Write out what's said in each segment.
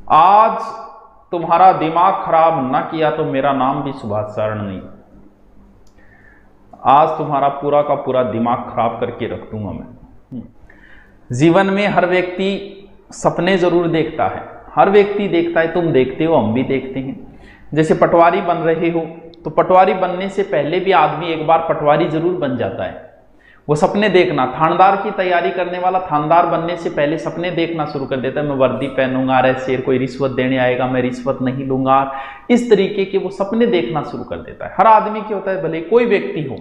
आज तुम्हारा दिमाग खराब न किया तो मेरा नाम भी सुभाष शरण नहीं। आज तुम्हारा पूरा का पूरा दिमाग खराब करके रख दूंगा मैं। जीवन में हर व्यक्ति सपने जरूर देखता है, हर व्यक्ति देखता है, तुम देखते हो, हम भी देखते हैं। जैसे पटवारी बन रहे हो तो पटवारी बनने से पहले भी आदमी एक बार पटवारी जरूर बन जाता है। वो सपने देखना, थानेदार की तैयारी करने वाला थानेदार बनने से पहले सपने देखना शुरू कर देता है। मैं वर्दी पहनूंगा, शेर कोई रिश्वत देने आएगा, मैं रिश्वत नहीं लूंगा। इस तरीके के वो सपने देखना शुरू कर देता है। हर आदमी की होता है, भले कोई व्यक्ति हो।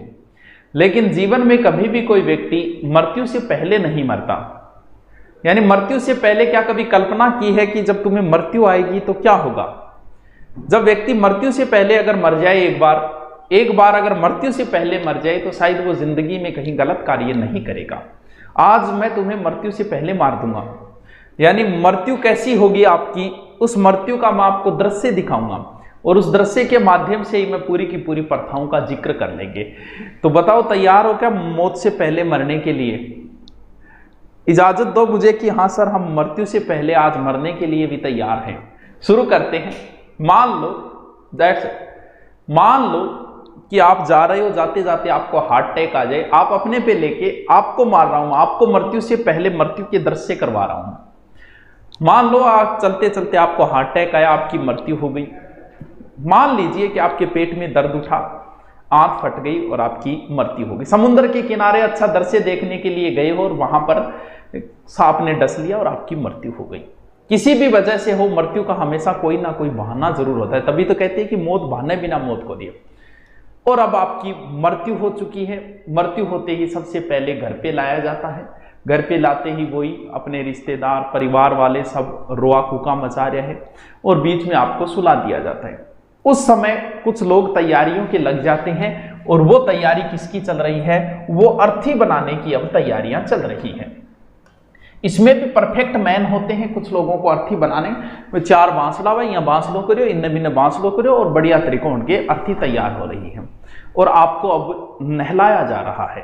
लेकिन जीवन में कभी भी कोई व्यक्ति मृत्यु से पहले नहीं मरता। यानी मृत्यु से पहले क्या कभी कल्पना की है कि जब तुम्हें मृत्यु आएगी तो क्या होगा? जब व्यक्ति मृत्यु से पहले अगर मर जाए, एक बार अगर मृत्यु से पहले मर जाए तो शायद वो जिंदगी में कहीं गलत कार्य नहीं करेगा। आज मैं तुम्हें मृत्यु से पहले मार दूंगा। यानी मृत्यु कैसी होगी आपकी, उस मृत्यु का मैं आपको दृश्य दिखाऊंगा और उस दृश्य के माध्यम से ही मैं पूरी की पूरी प्रथाओं का जिक्र कर लेंगे। तो बताओ, तैयार हो क्या मौत से पहले मरने के लिए? इजाजत दो मुझे कि हाँ सर, हम मृत्यु से पहले आज मरने के लिए भी तैयार हैं। शुरू करते हैं। मान लो कि आप जा रहे हो, जाते जाते आपको हार्ट अटैक आ जाए, आप अपने पे लेके आपको मार रहा हूं, आपको मृत्यु से पहले मृत्यु के दृश्य करवा रहा हूं। मान लो आप चलते चलते आपको हार्ट अटैक आया, आपकी मृत्यु हो गई। मान लीजिए कि आपके पेट में दर्द उठा, आंत फट गई और आपकी मृत्यु हो गई। समुद्र के किनारे अच्छा दृश्य देखने के लिए गए हो और वहां पर सांप ने डस लिया और आपकी मृत्यु हो गई। किसी भी वजह से हो, मृत्यु का हमेशा कोई ना कोई बहाना जरूर होता है। तभी तो कहते हैं कि मौत बहाने बिना मौत को दिए। और अब आपकी मृत्यु हो चुकी है। मृत्यु होते ही सबसे पहले घर पे लाया जाता है। घर पे लाते ही वही अपने रिश्तेदार, परिवार वाले सब रोआ कूका मचा रहे हैं और बीच में आपको सुला दिया जाता है। उस समय कुछ लोग तैयारियों के लग जाते हैं और वो तैयारी किसकी चल रही है? वो अर्थी बनाने की अब तैयारियां चल रही हैं। इसमें भी परफेक्ट मैन होते हैं कुछ लोगों को अर्थी बनाने में। 4 बांस लावा, यहाँ बांस लो करो, इनने बिन्ने बांस लो करो और बढ़िया त्रिकोण के अर्थी तैयार हो रही है और आपको अब नहलाया जा रहा है।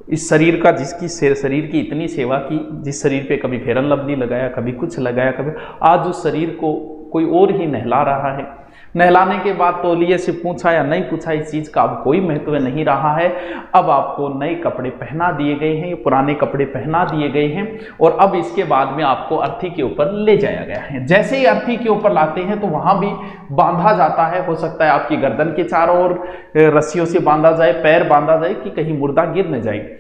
इस शरीर का, जिसकी शरीर की इतनी सेवा की, जिस शरीर पे कभी फेरन लवली लगाया, कभी कुछ लगाया, कभी, आज उस शरीर को कोई और ही नहला रहा है। नहलाने के बाद तौलिए से पूछा या नहीं पूछा, इस चीज का अब कोई महत्व नहीं रहा है। अब आपको नए कपड़े पहना दिए गए हैं, पुराने कपड़े पहना दिए गए हैं और अब इसके बाद में आपको अर्थी के ऊपर ले जाया गया है। जैसे ही अर्थी के ऊपर लाते हैं तो वहां भी बांधा जाता है। हो सकता है आपकी गर्दन के चारों ओर रस्सियों से बांधा जाए, पैर बांधा जाए कि कहीं मुर्दा गिर न जाए।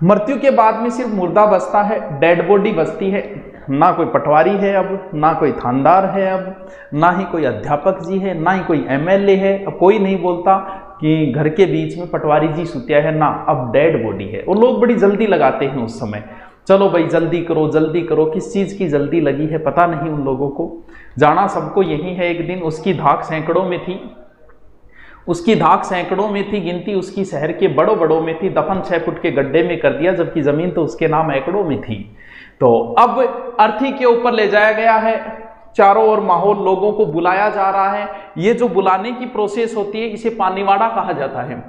मृत्यु के बाद में सिर्फ मुर्दा बचता है, डेड बॉडी बचती है। ना कोई पटवारी है अब, ना कोई थानेदार है अब, ना ही कोई अध्यापक जी है, ना ही कोई एमएलए है। अब कोई नहीं बोलता कि घर के बीच में पटवारी जी सुत्या है, ना, अब डेड बॉडी है। और लोग बड़ी जल्दी लगाते हैं उस समय, चलो भाई जल्दी करो जल्दी करो। किस चीज की जल्दी लगी है पता नहीं उन लोगों को। जाना सबको यही है। एक दिन उसकी धाक सैकड़ों में थी, उसकी धाक सैकड़ों में थी, गिनती उसकी शहर के बड़ों बड़ों में थी। दफन 6 फुट के गड्ढे में कर दिया, जबकि जमीन तो उसके नाम एकड़ों में थी। तो अब अर्थी के ऊपर ले जाया गया है। चारों ओर माहौल, लोगों को बुलाया जा रहा है। ये जो बुलाने की प्रोसेस होती है इसे पानीवाड़ा कहा जाता है।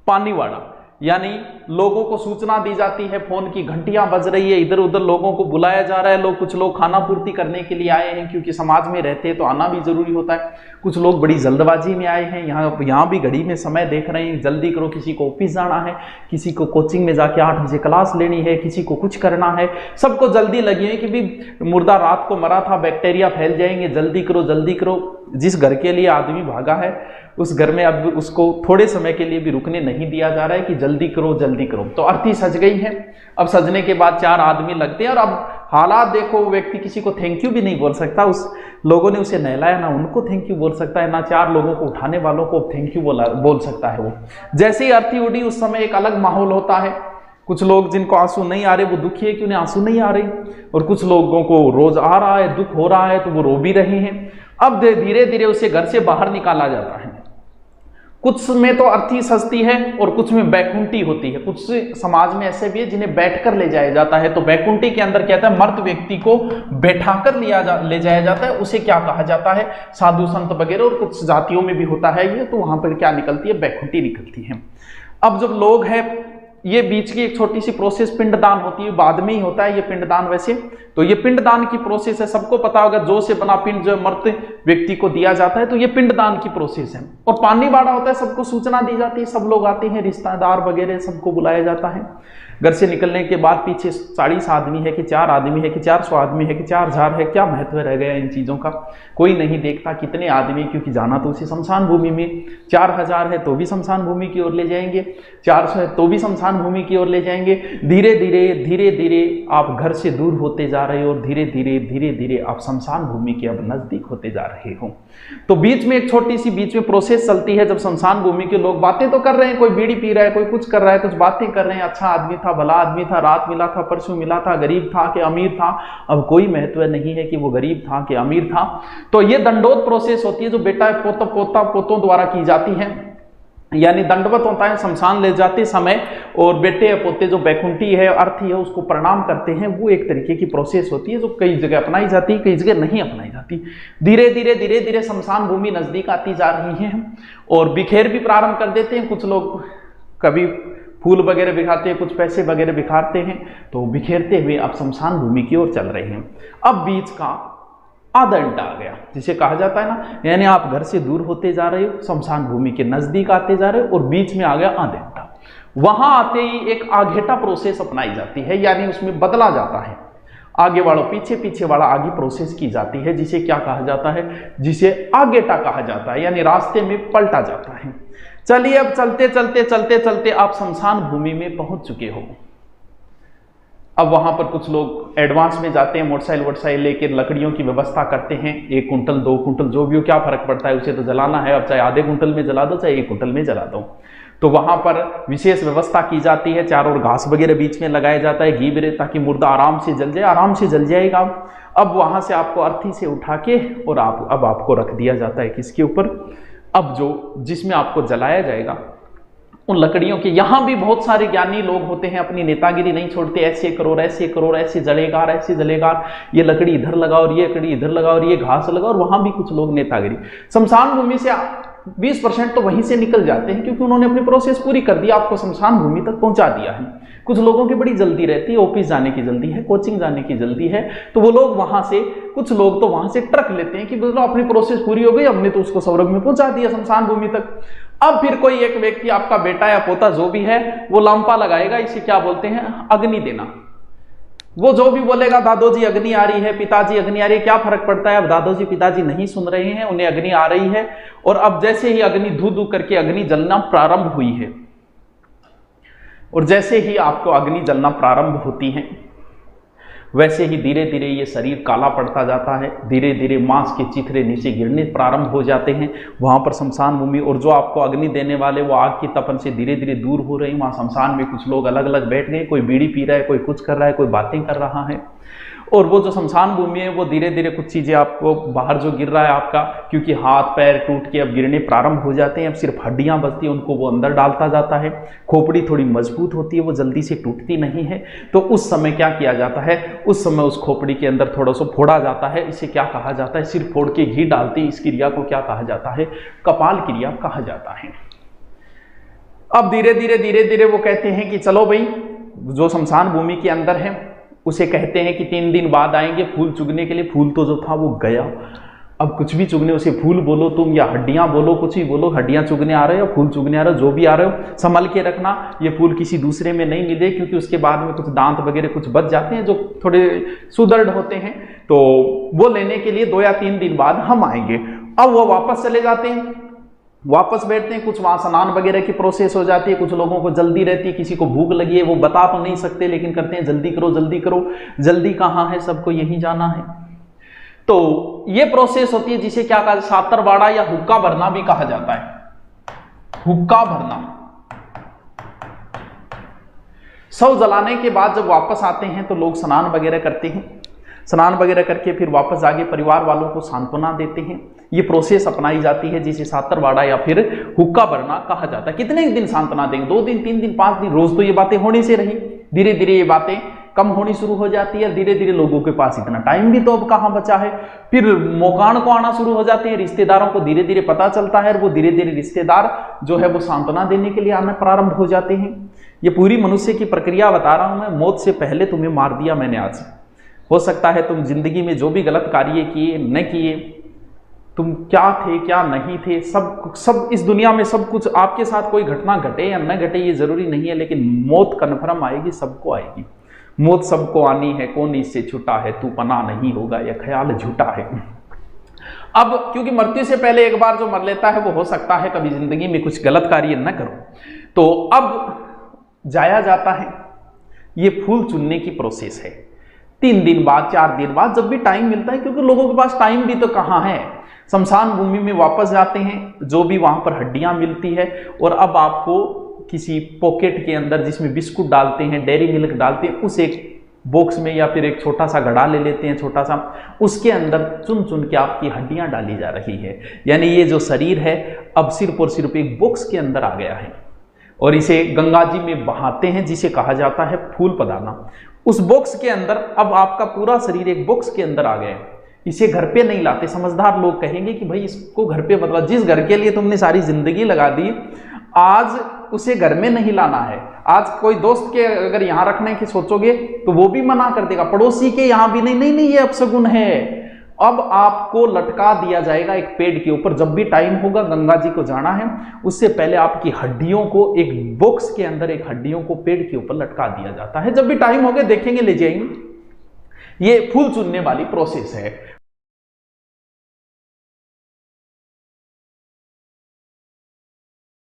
पानीवाड़ा यानी लोगों को सूचना दी जाती है, फोन की घंटियां बज रही है, इधर उधर लोगों को बुलाया जा रहा है। कुछ लोग खाना पूर्ति करने के लिए आए हैं, क्योंकि समाज में रहते हैं तो आना भी जरूरी होता है। कुछ लोग बड़ी जल्दबाजी में आए हैं, यहाँ भी घड़ी में समय देख रहे हैं, जल्दी करो। किसी को ऑफिस जाना है, किसी को कोचिंग में जाके 8 बजे क्लास लेनी है, किसी को कुछ करना है। सबको जल्दी लगी है कि भी मुर्दा रात को मरा था, बैक्टीरिया फैल जाएंगे, जल्दी करो जल्दी करो। जिस घर के लिए आदमी भागा है उस घर में अब उसको थोड़े समय के लिए भी रुकने नहीं दिया जा रहा है कि जल्दी करो जल्दी करो। तो अर्थी सज गई है। अब सजने के बाद 4 आदमी लगते हैं और अब हालात देखो, व्यक्ति किसी को थैंक यू भी नहीं बोल सकता। उस लोगों ने उसे नहलाया, ना उनको थैंक यू बोल सकता है, ना 4 लोगों को उठाने वालों को थैंक यू बोल सकता है वो। जैसे ही अर्थी उड़ी उस समय एक अलग माहौल होता है। कुछ लोग जिनको आंसू नहीं आ रहे वो दुखी है कि उन्हें आंसू नहीं आ रहे, और कुछ लोगों को रोज आ रहा है, दुख हो रहा है तो वो रो भी रहे हैं। अब धीरे धीरे उसे घर से बाहर निकाला जाता है। कुछ में तो अर्थी सजती है और कुछ में बैकुंठी होती है। कुछ समाज में ऐसे भी है जिन्हें बैठकर ले जाया जाता है। तो बैकुंठी के अंदर क्या होता है, मर्द व्यक्ति को बैठाकर ले जाया जाता है। उसे क्या कहा जाता है, साधु संत वगैरह, और कुछ जातियों में भी होता है ये। तो वहां पर क्या निकलती है, बैकुंठी निकलती है। अब जब लोग हैं ये बीच की एक छोटी सी प्रोसेस पिंडदान होती है, बाद में ही होता है ये पिंडदान वैसे। तो ये पिंडदान की प्रोसेस है, सबको पता होगा, जौ से बना पिंड जो मृत व्यक्ति को दिया जाता है, तो ये पिंडदान की प्रोसेस है। और पानी बाड़ा होता है, सबको सूचना दी जाती है, सब लोग आते हैं, रिश्तेदार वगैरह सबको बुलाया जाता है। घर से निकलने के बाद पीछे 40 आदमी है कि 4 आदमी है कि 400 आदमी है कि 4000 है, क्या महत्व रह गया इन चीज़ों का, कोई नहीं देखता कितने आदमी, क्योंकि जाना तो उसी शमशान भूमि में। 4000 है तो भी शमशान भूमि की ओर ले जाएंगे, 400 है तो भी शमशान भूमि की ओर ले जाएंगे। धीरे धीरे आप घर से दूर होते जा रहे हो और धीरे धीरे आप शमशान भूमि के अब नजदीक होते जा रहे हो। तो बीच में एक छोटी सी बीच में प्रोसेस चलती है, जब शमशान भूमि के लोग बातें तो कर रहे हैं, कोई बीड़ी पी रहा है, कोई कुछ कर रहा है, कुछ बातें कर रहे हैं, अच्छा आदमी था, भला आदमी था, रात मिला था, परसों मिला था, गरीब था कि अमीर था, अब कोई महत्व नहीं है कि वो गरीब था कि अमीर था। तो ये दंडोत प्रोसेस होती है जो बेटा पोतों द्वारा की जाती है, यानी दंडवत होता है शमशान ले जाते समय, और बेटे या पोते जो बैकुंठी है, अर्थी है, उसको प्रणाम करते हैं। वो एक तरीके की प्रोसेस होती है जो कई जगह अपनाई जाती है, कई जगह नहीं अपनाई जाती। धीरे धीरे शमशान भूमि नजदीक आती जा रही है और बिखेर भी प्रारंभ कर देते हैं। कुछ लोग कभी फूल वगैरह बिखारते हैं, कुछ पैसे वगैरह बिखारते हैं, तो बिखेरते हुए आप शमशान भूमि की ओर चल रहे हैं। अब बीच का आधा घंटा आ गया, जिसे कहा जाता है ना, यानी आप घर से दूर होते जा रहे हो, शमशान भूमि के नजदीक आते जा रहे हो और बीच में आ गया आधा घंटा। वहां आते ही एक आघेटा प्रोसेस अपनाई जाती है, यानी उसमें बदला जाता है, आगे वालों पीछे, पीछे वाला आगे प्रोसेस की जाती है, जिसे क्या कहा जाता है, जिसे आगेटा कहा जाता है, यानी रास्ते में पलटा जाता है। चलिए अब चलते आप शमशान भूमि में पहुंच चुके हो। अब वहां पर कुछ लोग एडवांस में जाते हैं, मोटरसाइकिल लेकर लकड़ियों की व्यवस्था करते हैं, 1 कुंटल 2 कुंटल जो भी हो, क्या फर्क पड़ता है, उसे तो जलाना है, अब चाहे आधे कुंटल में जला दो चाहे 1 कुंटल में जला दो। तो वहां पर विशेष व्यवस्था की जाती है, चारों ओर घास वगैरह बीच में लगाया जाता है, घी वगैरह, ताकि मुर्दा आराम से जल जाए, आराम से जल जाएगा। अब वहां से आपको अर्थी से उठा के और अब आपको रख दिया जाता है किसके ऊपर, अब जो जिसमें आपको जलाया जाएगा उन लकड़ियों के। यहां भी बहुत सारे ज्ञानी लोग होते हैं, अपनी नेतागिरी नहीं छोड़ते, ऐसे करो ऐसे जलेगा, ये लकड़ी इधर लगाओ और ये लकड़ी इधर लगाओ और ये घास लगाओ, और वहां भी कुछ लोग नेतागिरी। शमशान भूमि से 20% तो वहीं से निकल जाते हैं, क्योंकि उन्होंने अपनी प्रोसेस पूरी कर दी, आपको शमशान भूमि तक पहुंचा दिया है। कुछ लोगों की बड़ी जल्दी रहती है, ऑफिस जाने की जल्दी है, कोचिंग जाने की जल्दी है, तो वो लोग वहां से, कुछ लोग तो वहां से ट्रक लेते हैं कि बोलो अपनी प्रोसेस पूरी हो गई, हमने तो उसको स्वर्ग में पहुंचा दिया, शमशान भूमि तक। अब फिर कोई एक व्यक्ति, आपका बेटा या पोता जो भी है, वो लांपा लगाएगा, इसे क्या बोलते हैं, अग्नि देना। वो जो भी बोलेगा, दादोजी अग्नि आ रही है, पिताजी अग्नि आ रही है, क्या फर्क पड़ता है, अब दादोजी पिताजी नहीं सुन रहे हैं, उन्हें अग्नि आ रही है। और अब जैसे ही अग्नि धू धू करके अग्नि जलना प्रारंभ हुई है, और जैसे ही आपको अग्नि जलना प्रारंभ होती है, वैसे ही धीरे धीरे ये शरीर काला पड़ता जाता है, धीरे धीरे मांस के चिथड़े नीचे गिरने प्रारंभ हो जाते हैं। वहां पर शमशान भूमि, और जो आपको अग्नि देने वाले वो आग की तपन से धीरे धीरे दूर हो रही। वहां शमशान में कुछ लोग अलग अलग बैठ गए, कोई बीड़ी पी रहा है, कोई कुछ कर रहा है, कोई बातें कर रहा है। और वो जो शमशान भूमि है, वो धीरे धीरे कुछ चीजें आपको बाहर जो गिर रहा है आपका, क्योंकि हाथ पैर टूट के अब गिरने प्रारंभ हो जाते हैं, अब सिर्फ हड्डियां बचती हैं, उनको वो अंदर डालता जाता है। खोपड़ी थोड़ी मजबूत होती है, वो जल्दी से टूटती नहीं है। तो उस समय क्या किया जाता है, उस समय उस खोपड़ी के अंदर थोड़ा सा फोड़ा जाता है। इसे क्या कहा जाता है, सिर्फ फोड़ के घी डालते, इस क्रिया को क्या कहा जाता है, कपाल क्रिया कहा जाता है। अब धीरे धीरे वो कहते हैं कि चलो भाई, जो शमशान भूमि के अंदर है उसे कहते हैं कि 3 दिन बाद आएंगे फूल चुगने के लिए। फूल तो जो था वो गया, अब कुछ भी चुगने, उसे फूल बोलो तुम या हड्डियां बोलो, कुछ भी बोलो, हड्डियां चुगने आ रहे हो, फूल चुगने आ रहे हो, जो भी आ रहे हो, संभल के रखना, ये फूल किसी दूसरे में नहीं मिले, क्योंकि उसके बाद में कुछ दांत वगैरह कुछ बच जाते हैं जो थोड़े सुदृढ़ होते हैं, तो वो लेने के लिए 2 या 3 दिन बाद हम आएंगे। अब वो वापस चले जाते हैं, वापस बैठते हैं, कुछ वहां स्नान वगैरह की प्रोसेस हो जाती है, कुछ लोगों को जल्दी रहती है, किसी को भूख लगी है, वो बता तो नहीं सकते लेकिन करते हैं जल्दी करो जल्दी करो, जल्दी कहाँ है, सबको यहीं जाना है। तो ये प्रोसेस होती है जिसे क्या कहा, सातरवाड़ा या हुक्का भरना भी कहा जाता है। हुक्का भरना, शव जलाने के बाद जब वापस आते हैं तो लोग स्नान वगैरह करते हैं, स्नान वगैरह करके फिर वापस आगे परिवार वालों को सांत्वना देते हैं। ये प्रोसेस अपनाई जाती है जिसे सातरवाड़ा या फिर हुक्का भरना कहा जाता है। कितने दिन सांत्वना देंगे, 2 दिन 3 दिन 5 दिन, रोज तो ये बातें होने से रही, धीरे धीरे ये बातें कम होनी शुरू हो जाती है। धीरे धीरे लोगों के पास इतना टाइम भी तो अब कहां बचा है, फिर मौकान को आना शुरू हो जाते हैं, रिश्तेदारों को धीरे धीरे पता चलता है और वो धीरे धीरे रिश्तेदार जो है वो सांत्वना देने के लिए आना प्रारंभ हो जाते हैं। ये पूरी मनुष्य की प्रक्रिया बता रहा हूं मैं। मौत से पहले तुम्हें मार दिया मैंने आज। हो सकता है तुम जिंदगी में जो भी गलत कार्य किए न किए, तुम क्या थे क्या नहीं थे, सब इस दुनिया में सब कुछ आपके साथ कोई घटना घटे या न घटे ये जरूरी नहीं है, लेकिन मौत कन्फर्म आएगी, सबको आएगी। मौत सबको आनी है, कौन इससे छूटा है, तू पना नहीं होगा, यह ख्याल झूठा है। अब क्योंकि मृत्यु से पहले एक बार जो मर लेता है वो हो सकता है कभी जिंदगी में कुछ गलत कार्य न करो, तो अब जाया जाता है। ये फूल चुनने की प्रोसेस है। 3 दिन बाद 4 दिन बाद जब भी टाइम मिलता है, क्योंकि लोगों के पास टाइम भी तो कहाँ है, शमशान भूमि में वापस जाते हैं, जो भी वहां पर हड्डियां मिलती है, और अब आपको किसी पॉकेट के अंदर जिसमें बिस्कुट डालते हैं, डेयरी मिल्क डालते हैं, उस एक बॉक्स में या फिर एक छोटा सा घड़ा ले लेते हैं छोटा सा, उसके अंदर चुन चुन के आपकी हड्डियां डाली जा रही है। यानी ये जो शरीर है अब सिर्फ और सिर्फ एक बॉक्स के अंदर आ गया है, और इसे गंगा जी में बहाते हैं, जिसे कहा जाता है फूल पदाना। उस बॉक्स के अंदर अब आपका पूरा शरीर एक बॉक्स के अंदर आ गया है। इसे घर पे नहीं लाते। समझदार लोग कहेंगे कि भाई इसको घर पे, मतलब जिस घर के लिए तुमने सारी जिंदगी लगा दी, आज उसे घर में नहीं लाना है। आज कोई दोस्त के अगर यहां रखने की सोचोगे तो वो भी मना कर देगा, पड़ोसी के यहां भी नहीं, नहीं नहीं ये अपशगुन है। अब आपको लटका दिया जाएगा एक पेड़ के ऊपर। जब भी टाइम होगा गंगा जी को जाना है, उससे पहले आपकी हड्डियों को एक बॉक्स के अंदर, एक हड्डियों को पेड़ के ऊपर लटका दिया जाता है। जब भी टाइम होगा देखेंगे, ले जाएंगे। ये फूल चुनने वाली प्रोसेस है।